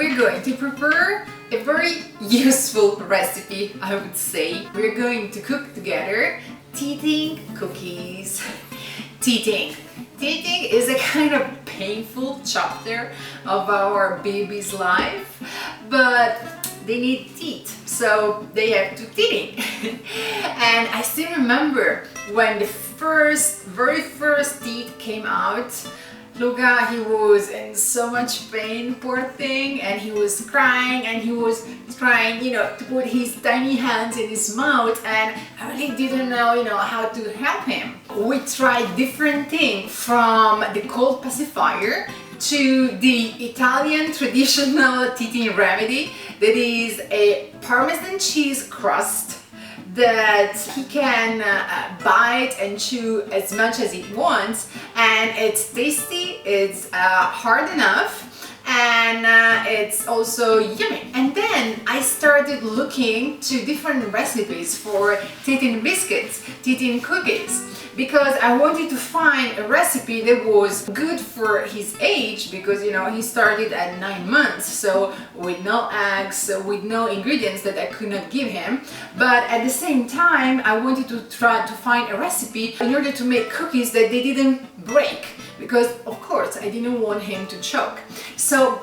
we're going to prepare a very useful recipe, I would say. We're going to cook together teething cookies. Teething is a kind of painful chapter of our baby's life, but they need teeth, so they have to teething. And I still remember when the very first teeth came out. Luca, he was in so much pain, poor thing, and he was crying and he was trying, to put his tiny hands in his mouth, and I really didn't know, how to help him. We tried different things, from the cold pacifier to the Italian traditional teething remedy, that is a Parmesan cheese crust that he can bite and chew as much as he wants, and it's tasty, it's hard enough, and it's also yummy. And then I started looking to different recipes for teething biscuits, teething cookies, because I wanted to find a recipe that was good for his age, because he started at 9 months, so with no eggs, with no ingredients that I could not give him. But at the same time, I wanted to try to find a recipe in order to make cookies that they didn't break, because of course I didn't want him to choke. So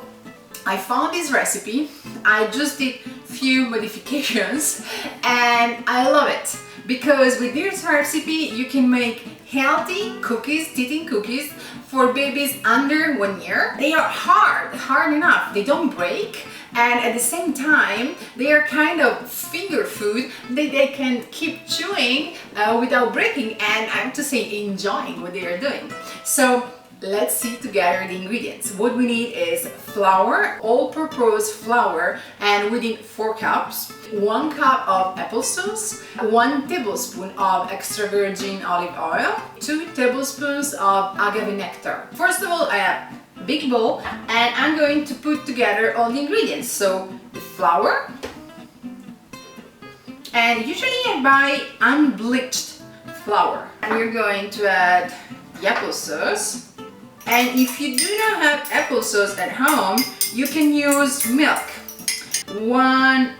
I found this recipe, I just did few modifications, and I love it. Because with this recipe you can make healthy cookies, teething cookies, for babies under 1 year. They are hard enough, they don't break, and at the same time they are kind of finger food that they can keep chewing without breaking, and I have to say enjoying what they are doing. So let's see together the ingredients. What we need is flour, all-purpose flour, and we need 4 cups, 1 cup of applesauce, 1 tablespoon of extra virgin olive oil, 2 tablespoons of agave nectar. First of all, I have a big bowl, and I'm going to put together all the ingredients. So the flour, and usually I buy unbleached flour. And we're going to add the applesauce. And if you do not have applesauce at home, you can use milk. 1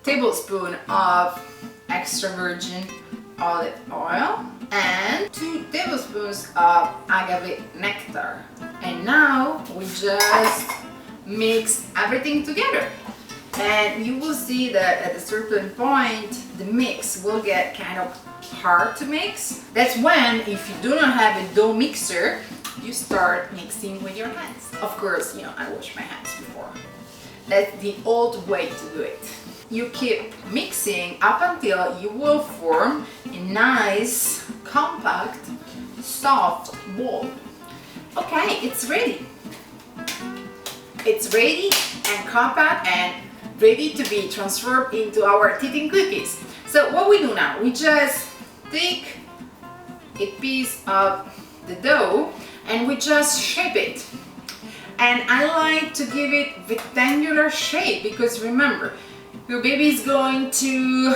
tablespoon of extra virgin olive oil and 2 tablespoons of agave nectar. And now we just mix everything together. And you will see that at a certain point the mix will get kind of hard to mix. That's when, if you do not have a dough mixer, you start mixing with your hands. Of course, I wash my hands before. That's the old way to do it. You keep mixing up until you will form a nice, compact, soft ball. Okay, it's ready. It's ready and compact and ready to be transferred into our teething cookies. So what we do now, we just take a piece of the dough and we just shape it. And I like to give it rectangular shape, because remember, your baby is going to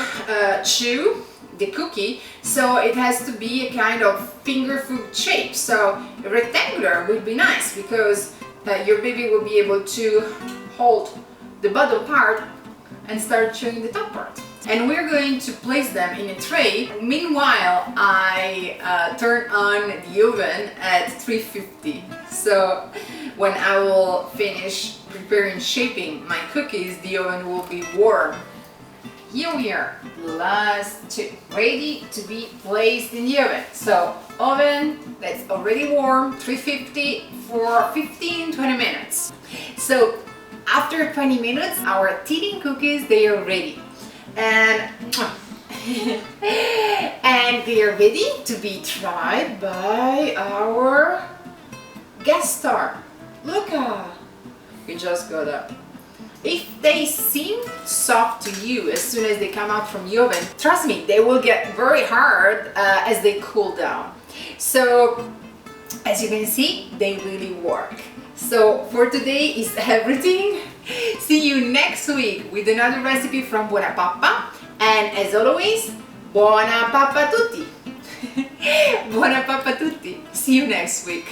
chew the cookie, so it has to be a kind of finger food shape. So a rectangular would be nice, because your baby will be able to hold the bottom part and start chewing the top part. And we're going to place them in a tray. Meanwhile, I turn on the oven at 350. So when I will finish preparing shaping my cookies, the oven will be warm. Here we are, last 2, ready to be placed in the oven. So oven that's already warm, 350 for 15-20 minutes. So after 20 minutes, our teething cookies, they are ready. And they are ready to be tried by our guest star, Luca. We just got up. If they seem soft to you as soon as they come out from the oven, trust me, they will get very hard as they cool down. So as you can see, they really work. So for today is everything. See you next week with another recipe from BuonaPappa, and as always, BuonaPappa tutti! BuonaPappa tutti! See you next week!